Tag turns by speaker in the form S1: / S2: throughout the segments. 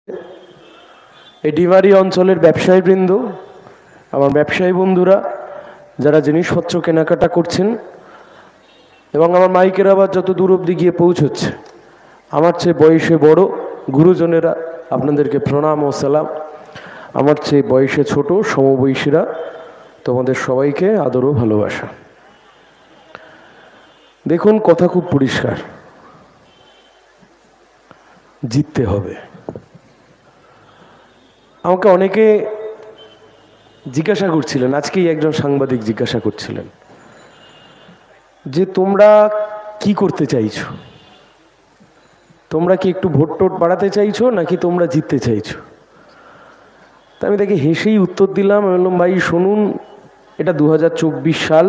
S1: এই ডিমারি অঞ্চলের ব্যবসায়ীবৃন্দ, আমার ব্যবসায়ী বন্ধুরা যারা জিনিসপত্র কেনাকাটা করছেন এবং আমার মাইকের আওয়াজ যত দূর অবধি গিয়ে পৌঁছচ্ছে, আমার চেয়ে বয়সে বড় গুরুজনেরা আপনাদেরকে প্রণাম ও সালাম। আমার চেয়ে বয়সে ছোট সমবয়সীরা তোমাদের সবাইকে আদর ও ভালোবাসা। দেখুন, কথা খুব পরিষ্কার, জিততে হবে। আমাকে অনেকে জিজ্ঞাসা করছিলেন, আজকেই একজন সাংবাদিক জিজ্ঞাসা করছিলেন যে তোমরা কি করতে চাইছো, তোমরা কি একটু ভোট টোট বাড়াতে চাইছো নাকি তোমরা জিততে চাইছো? তা আমি তাকে হেসেই উত্তর দিলাম, আমি বললাম, ভাই শুনুন, এটা 2024 সাল,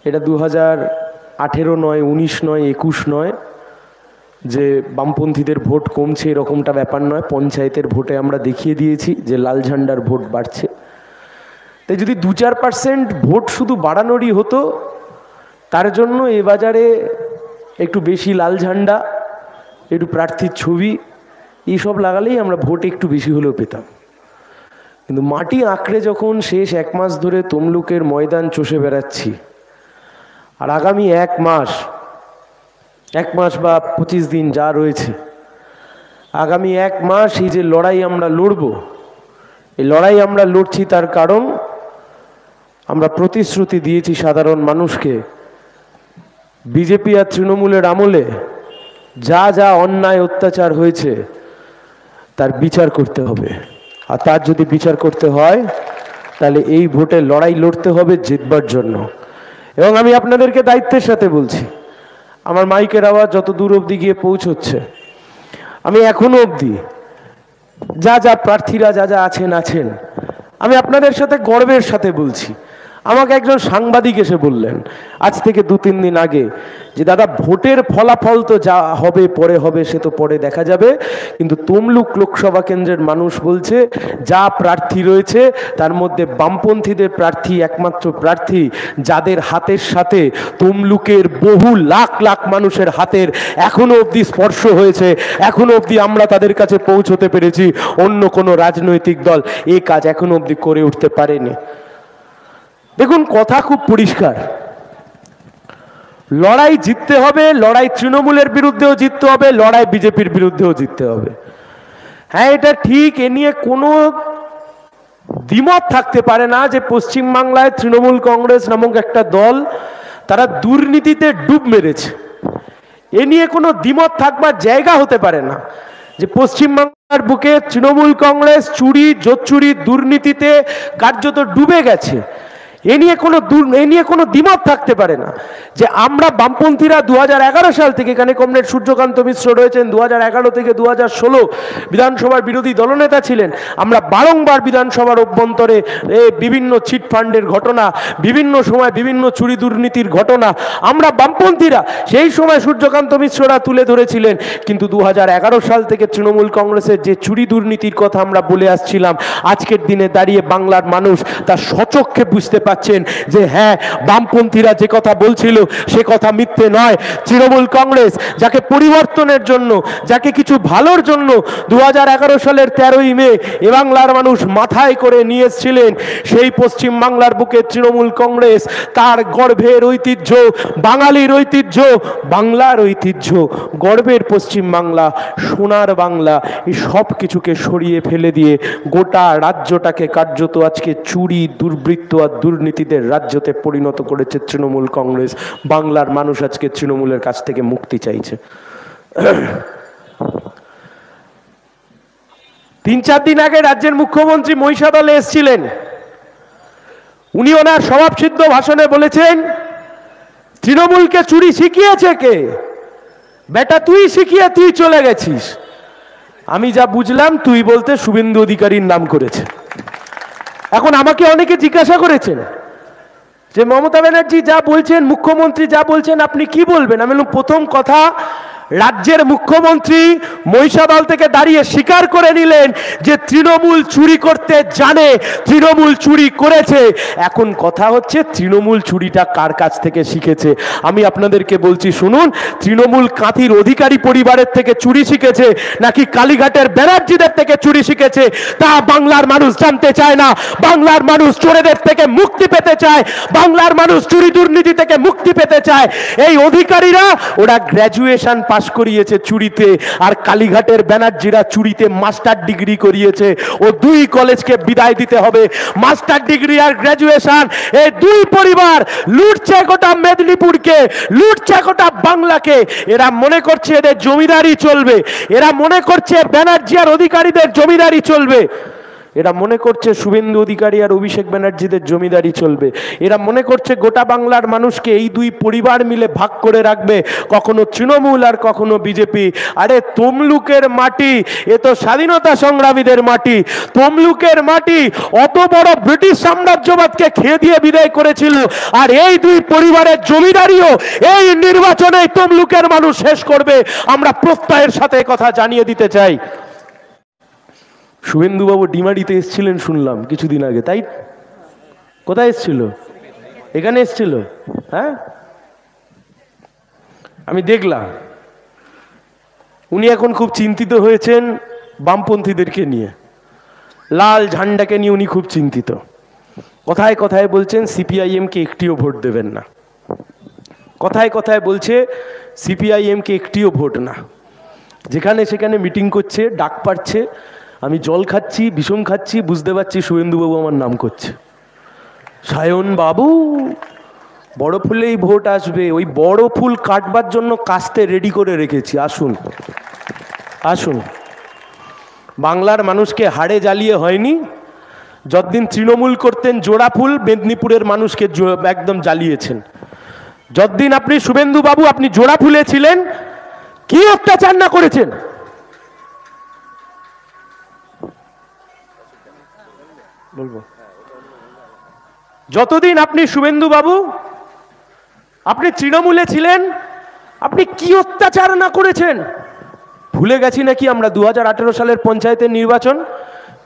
S1: এটা 2018 নয়, 19 নয়, 21 নয় যে বামপন্থীদের ভোট কমছে এরকমটা ব্যাপার নয়। পঞ্চায়েতের ভোটে আমরা দেখিয়ে দিয়েছি যে লাল ঝান্ডার ভোট বাড়ছে। তাই যদি 2-4% ভোট শুধু বাড়ানোরই হতো, তার জন্য এ বাজারে একটু বেশি লাল ঝান্ডা, একটু প্রার্থীর ছবি এইসব লাগালেই আমরা ভোট একটু বেশি হলেও পেতাম। কিন্তু মাটি আঁকড়ে যখন শেষ 1 মাস ধরে তমলুকের ময়দান চষে বেড়াচ্ছি, আর আগামী 1 মাস বা 25 দিন যা রয়েছে, আগামী 1 মাস এই যে লড়াই আমরা লড়ব, এই লড়াই আমরা লড়ছি তার কারণ আমরা প্রতিশ্রুতি দিয়েছি সাধারণ মানুষকে, বিজেপি আর তৃণমূলের আমলে যা যা অন্যায় অত্যাচার হয়েছে তার বিচার করতে হবে। আর তার যদি বিচার করতে হয় তাহলে এই ভোটে লড়াই লড়তে হবে জিতবার জন্য। এবং আমি আপনাদেরকে দায়িত্বের সাথে বলছি, আমার মাইকের আওয়াজ যত দূর অবধি গিয়ে পৌঁছচ্ছে, আমি এখনো অবধি যা যা প্রার্থীরা যা যা আছেন, আমি আপনাদের সাথে গর্বের সাথে বলছি। আমাকে একজন সাংবাদিক এসে বললেন আজ থেকে 2-3 দিন আগে যে দাদা, ভোটের ফলাফল তো যা হবে পরে হবে, সে তো পরে দেখা যাবে, কিন্তু তমলুক লোকসভা কেন্দ্রের মানুষ বলছে যা প্রার্থী রয়েছে তার মধ্যে বামপন্থীদের প্রার্থী একমাত্র প্রার্থী যাদের হাতের সাথে তমলুকের বহু লাখ লাখ মানুষের হাতের এখনো অবধি স্পর্শ হয়েছে, এখনো অবধি আমরা তাদের কাছে পৌঁছতে পেরেছি। অন্য কোনো রাজনৈতিক দল এই কাজ এখনো অবধি করে উঠতে পারেনি। দেখুন, কথা খুব পরিষ্কার, লড়াই জিততে হবে, লড়াই তৃণমূলের বিরুদ্ধেও জিততে হবে, লড়াই বিজেপির বিরুদ্ধেও জিততে হবে। হ্যাঁ, এটা ঠিক, এ নিয়ে কোনো দ্বিমত থাকতে পারে না যে পশ্চিমবাংলায় তৃণমূল কংগ্রেস নামক একটা দল তারা দুর্নীতিতে ডুব মেরেছে। এ নিয়ে কোনো দ্বিমত থাকবার জায়গা হতে পারে না যে পশ্চিমবাংলার বুকে তৃণমূল কংগ্রেস চুরি জোচ্চুরি দুর্নীতিতে কার্যত ডুবে গেছে। এ নিয়ে কোনো দ্বিমত থাকতে পারে না যে আমরা বামপন্থীরা 2011 সাল থেকে, এখানে কমরেড সূর্যকান্ত মিশ্র রয়েছেন, 2011 থেকে 2016 বিধানসভার বিরোধী দলনেতা ছিলেন। আমরা বারংবার বিধানসভার অভ্যন্তরে বিভিন্ন চিটফান্ডের ঘটনা, বিভিন্ন সময় বিভিন্ন চুরি দুর্নীতির ঘটনা আমরা বামপন্থীরা সেই সময় সূর্যকান্ত মিশ্ররা তুলে ধরেছিলেন। কিন্তু 2011 সাল থেকে তৃণমূল কংগ্রেসের যে চুরি দুর্নীতির কথা আমরা বলে আসছিলাম, আজকের দিনে দাঁড়িয়ে বাংলার মানুষ তার স্বচক্ষে বুঝতে পাচ্ছেন যে হ্যাঁ, বামপন্থীরা যে কথা বলছিল সে কথা মিথ্যে নয়। তৃণমূল কংগ্রেস যাকে পরিবর্তনের জন্য, যাকে কিছু ভালোর জন্য 2011 সালের 13ই মে এ বাংলার মানুষ মাথায় করে নিয়ে এসেছিলেন, সেই পশ্চিম বাংলার বুকে তৃণমূল কংগ্রেস তার গর্বের ঐতিহ্য, বাঙালির ঐতিহ্য, বাংলার ঐতিহ্য, গর্বের পশ্চিম বাংলা, সোনার বাংলা, এই সব কিছুকে সরিয়ে ফেলে দিয়ে গোটা রাজ্যটাকে কার্যত আজকে চুরি দুর্বৃত্ত আর দুর্নীতিদের রাজ্যতে পরিণত করেছে তৃণমূল কংগ্রেস। বাংলার মানুষ আজকে তৃণমূলের কাছ থেকে মুক্তি চাইছে। 3-4 দিন আগে রাজ্যের মুখ্যমন্ত্রী মহিষাদলে এসেছিলেন। উনি ওনার স্বভাবসিদ্ধ ভাষণে বলেছেন, তৃণমূলকে চুরি শিখিয়েছে কে? বেটা তুই শিখিয়ে তুই চলে গেছিস। আমি যা বুঝলাম তুই বলতে শুভেন্দু অধিকারীর নাম করেছে। এখন আমাকে অনেকে জিজ্ঞাসা করেছেন যে মমতা ব্যানার্জি যা বলছেন, মুখ্যমন্ত্রী যা বলছেন, আপনি কি বলবেন? আমি বললাম, প্রথম কথা, রাজ্যের মুখ্যমন্ত্রী মহিষাদল থেকে দাঁড়িয়ে স্বীকার করে নিলেন যে তৃণমূল চুরি করতে জানে, তৃণমূল চুরি করেছে। এখন কথা হচ্ছে তৃণমূল চুরিটা কার কাছ থেকে শিখেছে। আমি আপনাদেরকে বলছি শুনুন, তৃণমূল কাঁথির অধিকারী পরিবারের থেকে চুরি শিখেছে নাকি কালীঘাটের ব্যানার্জিদের থেকে চুরি শিখেছে তা বাংলার মানুষ জানতে চায় না। বাংলার মানুষ চোরেদের থেকে মুক্তি পেতে চায়, বাংলার মানুষ চুরি দুর্নীতি থেকে মুক্তি পেতে চায়। এই অধিকারীরা ওরা গ্র্যাজুয়েশন পাশ করিয়েছে চুরিতে, আর কালীঘাটের ব্যানার্জিরা চুরিতে মাস্টার ডিগ্রি করিয়েছে। ও দুই কলেজকে বিদায় দিতে হবে। মাস্টার ডিগ্রি আর গ্র্যাজুয়েশন, এই দুই পরিবার লুটছে গোটা মেদিনীপুরকে, লুটছে গোটা বাংলাকে। এরা মনে করছে এদের জমিদারি চলবে, এরা মনে করছে ব্যানার্জি আর অধিকারীদের জমিদারি চলবে, এরা মনে করছে শুভেন্দু অধিকারী আর অভিষেক ব্যানার্জিদের জমিদারি চলবে। এরা মনে করছে গোটা বাংলার মানুষকে এই দুই পরিবার মিলে ভাগ করে রাখবে, কখনো তৃণমূল আর কখনো বিজেপি। আরে তমলুকের মাটি এ তো স্বাধীনতা সংগ্রামীদের মাটি, তমলুকের মাটি অত বড় ব্রিটিশ সাম্রাজ্যবাদকে খেয়ে দিয়ে বিদায় করেছিল। আর এই দুই পরিবারের জমিদারিও এই নির্বাচনে তমলুকের মানুষ শেষ করবে। আমরা প্রত্যয়ের সাথে কথা জানিয়ে দিতে চাই। শুভেন্দুবাবু ডিমাডিতে এসেছিলেন শুনলাম কিছুদিন আগে, তাই? কোথায় এসেছিল? এখানে এসেছিল, হ্যাঁ? আমি দেখলাম উনি এখন খুব চিন্তিত হয়েছেন বামপন্থীদেরকে নিয়ে, লাল ঝান্ডাকে নিয়ে উনি খুব চিন্তিত। কথায় কথায় বলছেন সিপিআইএমকে একটিও ভোট দেবেন না, কথায় কথায় বলছে সিপিআইএমকে একটিও ভোট না। যেখানে সেখানে মিটিং করছে, ডাক পাচ্ছে। আমি জল খাচ্ছি, বিষম খাচ্ছি, বুঝতে পারছি শুভেন্দুবাবু আমার নাম করছে। সায়ন বাবু, বড় ফুলেই ভোট আসবে, ওই বড় ফুল কাটবার জন্য কাস্তে রেডি করে রেখেছি। আসুন আসুন, বাংলার মানুষকে হাড়ে জ্বালিয়ে হয়নি। যতদিন তৃণমূল করতেন জোড়া ফুল মেদিনীপুরের মানুষকে একদম জ্বালিয়েছেন। যতদিন আপনি শুভেন্দুবাবু আপনি জোড়া ফুলে ছিলেন, কি অত্যাচার না করেছেন। বলবো, যতদিন আপনি শুভেন্দু বাবু আপনি তৃণমূলে ছিলেন, আপনি কি অত্যাচার না করেছেন। ভুলে গেছি নাকি আমরা 2018 সালের পঞ্চায়েতের নির্বাচন?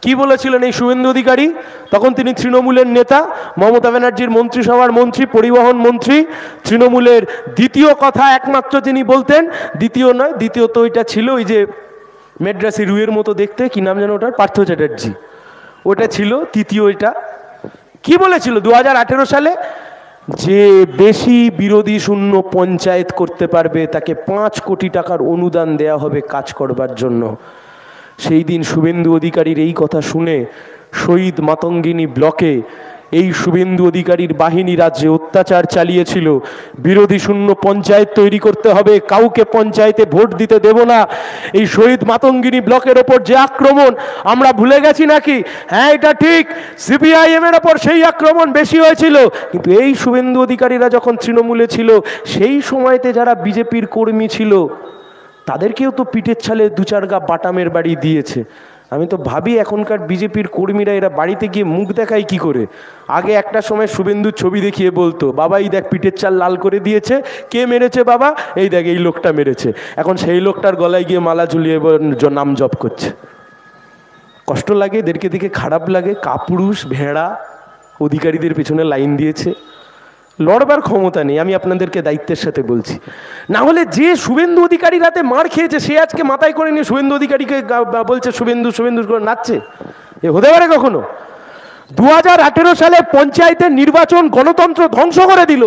S1: কি বলেছিলেন এই শুভেন্দু অধিকারী? তখন তিনি তৃণমূলের নেতা, মমতা ব্যানার্জির মন্ত্রিসভার মন্ত্রী, পরিবহন মন্ত্রী, তৃণমূলের দ্বিতীয় কথা একমাত্র তিনি বলতেন। দ্বিতীয় নয়, দ্বিতীয় তো ওইটা ছিল ওই যে মেড্রাসি রুয়ের মতো দেখতে, কি নাম যেন ওটার, পার্থ চ্যাটার্জি, ওটা ছিল তৃতীয়। এটা কি বলেছিল 2018 সালে? যে বেশি বিরোধী শূন্য পঞ্চায়েত করতে পারবে তাকে 5 কোটি টাকার অনুদান দেয়া হবে কাজ করবার জন্য। সেই দিন শুভেন্দু অধিকারীর এই কথা শুনে শহীদ মাতঙ্গিনী ব্লকে এই শুভেন্দু অধিকারীর বাহিনী রাজ্যে অত্যাচার চালিয়েছিল। বিরোধী শূন্য পঞ্চায়েত তৈরি করতে হবে, কাউকে পঞ্চায়েতে ভোট দিতে দেব না। এই শহীদ মাতঙ্গিনী ব্লকের ওপর যে আক্রমণ, আমরা ভুলে গেছি নাকি? হ্যাঁ, এটা ঠিক, সিপিআইএম এর ওপর সেই আক্রমণ বেশি হয়েছিল, কিন্তু এই শুভেন্দু অধিকারীরা যখন তৃণমূলে ছিল সেই সময়তে যারা বিজেপির কর্মী ছিল তাদেরকেও তো পিঠের ছালে 2-4 গা বাটামের বাড়ি দিয়েছে। আমি তো ভাবি এখনকার বিজেপির কর্মীরা এরা বাড়িতে গিয়ে মুখ দেখায় কি করে। আগে একটা সময় শুভেন্দুর ছবি দেখিয়ে বলতো, বাবা এই দেখ পিঠের চাল লাল করে দিয়েছে, কে মেরেছে বাবা, এই দেখ এই লোকটা মেরেছে। এখন সেই লোকটার গলায় গিয়ে মালা ঝুলিয়ে নাম জপ করছে। কষ্ট লাগে, এদেরকে দেখে খারাপ লাগে। কাপুরুষ ভেড়া অধিকারীদের পেছনে লাইন দিয়েছে, লড়বার ক্ষমতা নেই। আমি আপনাদেরকে দায়িত্বের সাথে বলছি, না হলে যে শুভেন্দু অধিকারী রাতে মার খেয়েছে সে আজকে মাথায় করে নিয়ে শুভেন্দু অধিকারীকে বলছে শুভেন্দু শুভেন্দু করে নাচছে, এ হতে পারে কখনো? 2018 সালে পঞ্চায়েতের নির্বাচন গণতন্ত্র ধ্বংস করে দিল,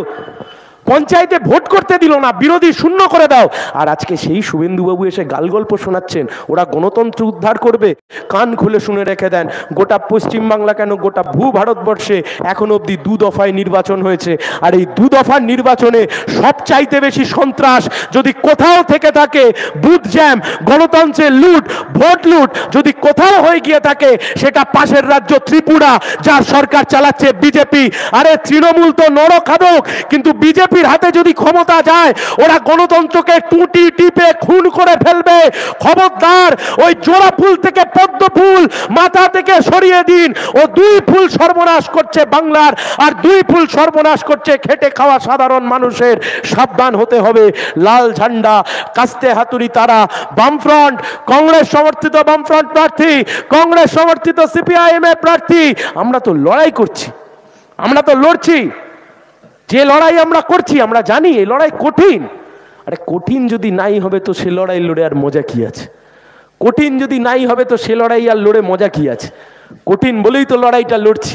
S1: পঞ্চায়েতে ভোট করতে দিল না, বিরোধী শূন্য করে দাও। আর আজকে সেই শুভেন্দুবাবু এসে গালগল্প শোনাচ্ছেন ওরা গণতন্ত্র উদ্ধার করবে। কান খুলে শুনে রেখে দেন, গোটা পশ্চিমবাংলা কেন গোটা ভূ ভারতবর্ষে এখন অবধি 2 দফায় নির্বাচন হয়েছে। আর এই 2 দফার নির্বাচনে সবচাইতে বেশি সন্ত্রাস যদি কোথাও থেকে থাকে, বুথ জ্যাম, গণতন্ত্রের লুট, ভোট লুট যদি কোথাও হয়ে গিয়ে থাকে সেটা পাশের রাজ্য ত্রিপুরা, যার সরকার চালাচ্ছে বিজেপি। আরে তৃণমূল তো নরখাদক, কিন্তু বিজেপি বিজেপির হাতে যদি ক্ষমতা যায় ওরা গণতন্ত্রকে টুটি টিপে খুন করে ফেলবে। খবরদার, ওই জোড়া ফুল থেকে পদ্ম ফুল মাথা থেকে সরিয়ে দিন। ও দুই ফুল সর্বনাশ করছে বাংলার, আর দুই ফুল সর্বনাশ করছে খেটে খাওয়া সাধারণ মানুষের। সাবধান হতে হবে। লাল ঝান্ডা, কাস্তে হাতুড়ি তারা, বামফ্রন্ট, কংগ্রেস সমর্থিত বামফ্রন্ট প্রার্থী, কংগ্রেস সমর্থিত সিপিআইএম এর প্রার্থী, আমরা তো লড়াই করছি, আমরা তো লড়ছি। যে লড়াই আমরা করছি আমরা জানি এই লড়াই কঠিন। আরে কঠিন যদি নাই হবে তো সে লড়াই লড়ে আর মজা কি আছে? কঠিন যদি নাই হবে তো সে লড়াই আর লড়ে মজা কি আছে? কঠিন বলেই তো লড়াইটা লড়ছি,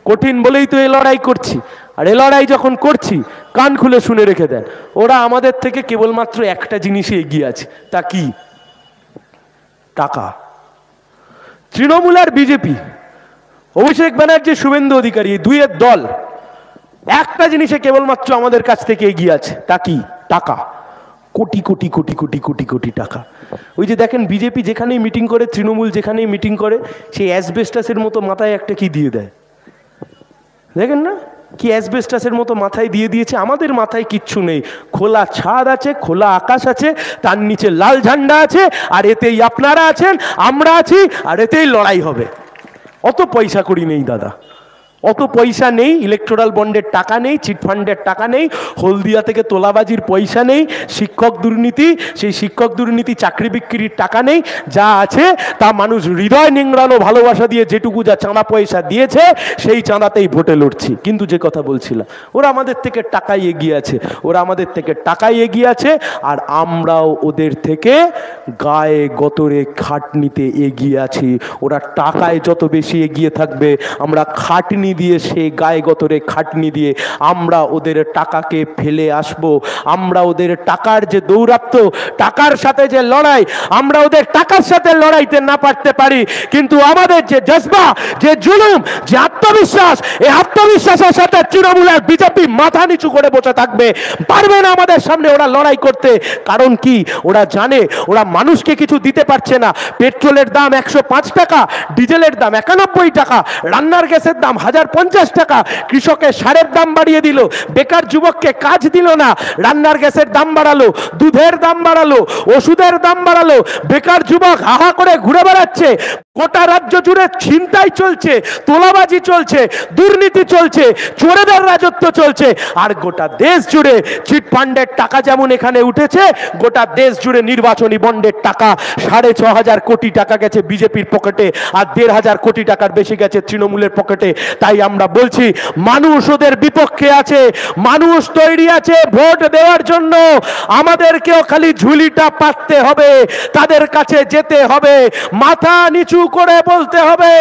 S1: কঠিন বলেই তো এই লড়াই করছি। আর এই লড়াই যখন করছি কান খুলে শুনে রেখে দেন, ওরা আমাদের থেকে কেবলমাত্র একটা জিনিসে এগিয়ে আছে। তা কি? টাকা। তৃণমূল আর বিজেপি, অভিষেক ব্যানার্জি, শুভেন্দু অধিকারী, এই দুইয়ের দল একটা জিনিসে কেবলমাত্র আমাদের কাছ থেকে এগিয়ে আছে। তা কি? টাকা। কোটি কোটি কোটি কোটি কোটি কোটি টাকা। ওই যে দেখেন বিজেপি যেখানেই মিটিং করে, তৃণমূল যেখানেই মিটিং করে, সেই অ্যাসবেস্টাসের মতো মাথায় একটা কি দিয়ে দেয়, দেখেন না? কি অ্যাসবেস্টাসের মতো মাথায় দিয়ে দিয়েছে। আমাদের মাথায় কিচ্ছু নেই, খোলা ছাদ আছে, খোলা আকাশ আছে, তার নিচে লাল ঝান্ডা আছে, আর এতেই আপনারা আছেন, আমরা আছি, আর এতেই লড়াই হবে। অত পয়সা করি নেই দাদা, অত পয়সা নেই। ইলেকটোরাল বন্ডের টাকা নেই, চিটফান্ডের টাকা নেই, হলদিয়া থেকে তোলাবাজির পয়সা নেই, শিক্ষক দুর্নীতি, সেই শিক্ষক দুর্নীতি চাকরি বিক্রির টাকা নেই। যা আছে তা মানুষ হৃদয় নিংড়ানো ভালোবাসা দিয়ে যেটুকু যা চাঁদা পয়সা দিয়েছে সেই চাঁদাতেই ভোটে লড়ছি। কিন্তু যে কথা বলছিলাম, ওরা আমাদের থেকে টাকায় এগিয়ে আছে, ওরা আমাদের থেকে টাকায় এগিয়ে আছে, আর আমরাও ওদের থেকে গায়ে গতরে খাটনিতে এগিয়ে আছি। ওরা টাকায় যত বেশি এগিয়ে থাকবে, আমরা খাটনি দিয়ে, সে গায়ে গতরে খাটনি দিয়ে আমরা ওদের টাকাকে ফেলে আসব। আমরা ওদের টাকার যে দৌরাত্ম্য, টাকার সাথে যে লড়াই, আমরা ওদের টাকার সাথে লড়াইতে না পারতে পারি, কিন্তু আমাদের যে জজবা, যে জুলুম, যে আত্মবিশ্বাস, এই আত্মবিশ্বাসের সাথে তৃণমূল আর বিজেপি মাথা নিচু করে বসে থাকবে, পারবে না আমাদের সামনে ওরা লড়াই করতে। কারণ কি? ওরা জানে ওরা মানুষকে কিছু দিতে পারছে না। পেট্রোলের দাম 105 টাকা, ডিজেলের দাম 91 টাকা, রান্নার গ্যাসের দাম 1050 টাকা, কৃষকের সারের দাম বাড়িয়ে দিল, বেকার যুবককে কাজ দিল না, রান্নার গ্যাসের দাম বাড়ালো, দুধের দাম বাড়ালো, ওষুধের দাম বাড়ালো, বেকার যুবক হাহা করে ঘুরে বেড়াচ্ছে। গোটা রাজ্য জুড়ে ছিনতাই চলছে, তোলাবাজি চলছে, দুর্নীতি চলছে, চোরেদের রাজত্ব চলছে, আর গোটা দেশ জুড়ে চিটফান্ডের টাকা যেমন এখানে উঠেছে, গোটা দেশ জুড়ে নির্বাচনী বন্ডের টাকা 6500 কোটি টাকা গেছে বিজেপির পকেটে, আর 1500 কোটি টাকার বেশি গেছে তৃণমূলের পকেটে। তাই আমরা বলছি মানুষ ওদের বিপক্ষে আছে, মানুষ তৈরি আছে ভোট দেওয়ার জন্য। আমাদেরকেও খালি ঝুলিটা পাততে হবে, তাদের কাছে যেতে হবে, মাথা নিচু করে বলতে হবে,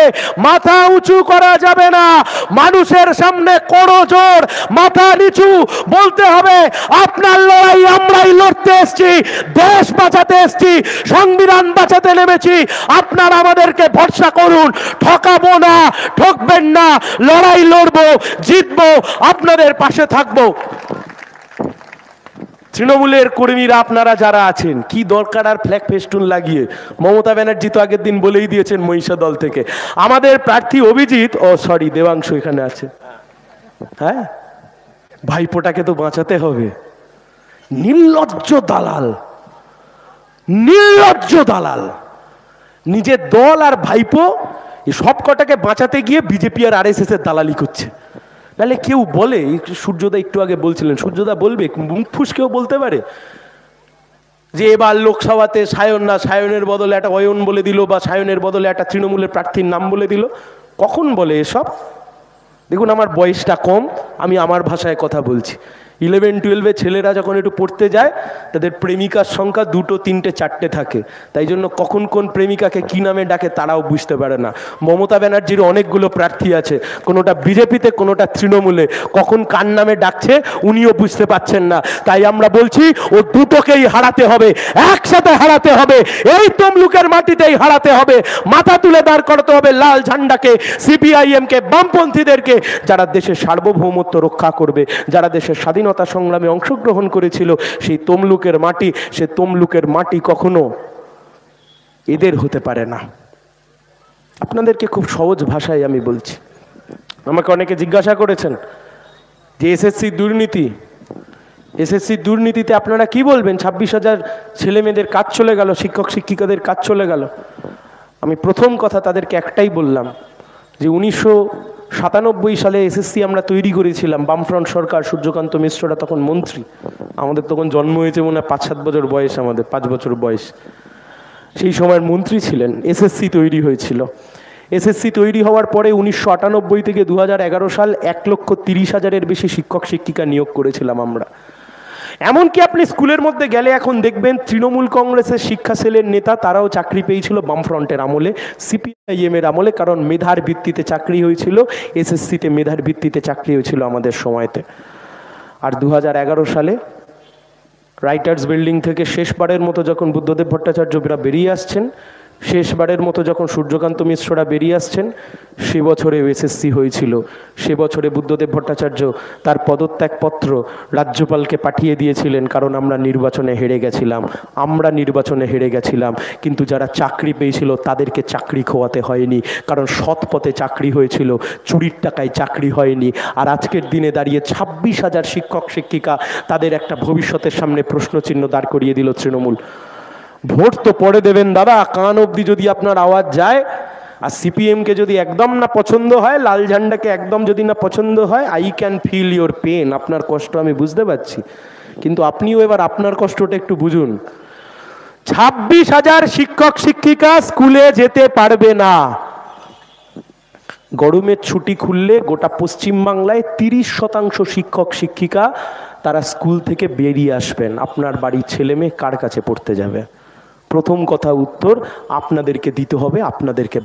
S1: মাথা উঁচু করা যাবে না। মানুষের সামনে করো জোর, মাথা নিচু বলতে হবে, আপনার লড়াই আমরাই লড়তে এসেছি, দেশ বাঁচাতে এসেছি, সংবিধান বাঁচাতে নেমেছি। আপনারা আমাদেরকে ভরসা করুন, ঠকাবো না, ঠকবেন না, লড়াই লড়বো, জিতবো, আপনাদের পাশে থাকবো। তৃণমূলের কর্মীরা আপনারা যারা আছেন, কি দরকার আর ফ্ল্যাগ ফেস্টুন লাগিয়ে? মমতা ব্যানার্জি তো আগের দিন বলেই দিয়েছেন মহিষা দল থেকে, আমাদের প্রার্থী অভিজিৎ, দেবাংশু এখানে আছে, হ্যাঁ, ভাইপোটাকে তো বাঁচাতে হবে। নির্লজ্জ দালাল, নির্লজ্জ দালাল, নিজের দল আর ভাইপো সব কটাকে বাঁচাতে গিয়ে বিজেপি আর আরএসএস এর দালালি করছে। নাহলে কেউ বলে, সূর্যদা একটু আগে বলছিলেন, সূর্যদা বলবে, মুখ ফুসকেও বলতে পারে যে এবার লোকসভাতে সায়ন না, সায়নের বদলে একটা অয়ন বলে দিল, বা সায়নের বদলে একটা তৃণমূলের প্রার্থীর নাম বলে দিল। কখন বলে এসব? দেখুন, আমার বয়সটা কম, আমি আমার ভাষায় কথা বলছি। 11-12 ছেলেরা যখন একটু পড়তে যায়, তাদের প্রেমিকার সংখ্যা 2, 3, 4 থাকে। তাই জন্য কখন কোন প্রেমিকাকে কি নামে ডাকে তারাও বুঝতে পারে না। মমতা ব্যানার্জির অনেকগুলো প্রার্থী আছে, কোনোটা বিজেপিতে, কোনোটা তৃণমূলে, কখন কার নামে ডাকছে উনিও বুঝতে পাচ্ছেন না। তাই আমরা বলছি ও দুটোকেই হারাতে হবে, একসাথে হারাতে হবে, এই তমলুকের মাটিতেই হারাতে হবে। মাথা তুলে দাঁড় করাতে হবে লাল ঝান্ডাকে, সিপিআইএমকে, বামপন্থীদেরকে, যারা দেশের সার্বভৌমত্ব রক্ষা করবে, যারা দেশের স্বাধীনতা সংগ্রামে অংশগ্রহণ করেছিল। সেই তমলুকের মাটি, সে তমলুকের মাটি কখনো এদের হতে পারে না। আপনাদেরকে খুব সহজ ভাষায় আমি বলছি। আমাকে অনেকে জিজ্ঞাসা করেছেন যে এসএসসি দুর্নীতি, এসএসসির দুর্নীতিতে আপনারা কি বলবেন? 26,000 ছেলে মেয়েদের কাজ চলে গেল, শিক্ষক শিক্ষিকাদের কাজ চলে গেল। আমি প্রথম কথা তাদেরকে একটাই বললাম যে 1997 সালে এসএসসি আমরা তৈরি করেছিলাম, বামফ্রন্ট সরকার, সূর্যকান্ত মিশ্ররা তখন মন্ত্রী। আমাদের তখন জন্ম হয়েছে মনে হয় 5-7 বছর বয়স, আমাদের 5 বছর বয়স। সেই সময়ের মন্ত্রী ছিলেন, এসএসসি তৈরি হয়েছিল। এসএসসি তৈরি হওয়ার পরে 1998 থেকে 2011 সাল 1,30,000-এর বেশি শিক্ষক শিক্ষিকা নিয়োগ করেছিলাম আমরা। এমনকি আপনি স্কুলের মধ্যে গেলে এখন দেখবেন তৃণমূল কংগ্রেসের শিক্ষা সেলের নেতা তারাও চাকরি পেয়েছিল বামফ্রন্টের আমলে, সিপিআইএম এর আমলে, কারণ মেধার ভিত্তিতে চাকরি হয়েছিল। এসএসসিতে মেধার ভিত্তিতে চাকরি হয়েছিল আমাদের সময়তে। আর 2011 সালে রাইটার্স বিল্ডিং থেকে শেষবারের মতো যখন বুদ্ধদেব ভট্টাচার্যরা বেরিয়ে আসছেন, শেষবারের মতো যখন সূর্যকান্ত মিশ্ররা বেরিয়ে আসছেন, সে বছরে এসএসসি হয়েছিল। সে বছরে বুদ্ধদেব ভট্টাচার্য তার পদত্যাগপত্র রাজ্যপালকে পাঠিয়ে দিয়েছিলেন, কারণ আমরা নির্বাচনে হেরে গেছিলাম। কিন্তু যারা চাকরি পেয়েছিল তাদেরকে চাকরি খোয়াতে হয়নি, কারণ সৎ পথে চাকরি হয়েছিল, চুরির টাকায় চাকরি হয়নি। আর আজকের দিনে দাঁড়িয়ে 26,000 শিক্ষক শিক্ষিকা, তাদের একটা ভবিষ্যতের সামনে প্রশ্নচিহ্ন দাঁড় করিয়ে দিল তৃণমূল। ভোট তো পরে দেবেন দাদা, কান অবধি যদি আপনার আওয়াজ যায়। আর সিপিএমকে যদি একদম না পছন্দ হয়, লাল ঝান্ডাকে একদম যদি না পছন্দ হয়, I can feel your pain, আপনার কষ্ট আমি বুঝতে পারছি। কিন্তু আপনিও এবার আপনার কষ্টটা একটু বুঝুন। 26,000 শিক্ষক শিক্ষিকা স্কুলে যেতে পারবে না। গরমের ছুটি খুললে গোটা পশ্চিমবাংলায় 30% শিক্ষক শিক্ষিকা তারা স্কুল থেকে বেরিয়ে আসবেন। আপনার বাড়ির ছেলে মেয়ে কার কাছে পড়তে যাবে? প্রথম কথা উত্তর আপনাদেরকে দিতে হবে, আপনাদেরকে।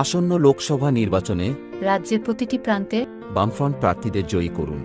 S2: আসন্ন লোকসভা নির্বাচনে
S3: রাজ্যের প্রতিটি প্রান্তে
S2: বামফ্রন্ট প্রার্থীদের জয়ী করুন।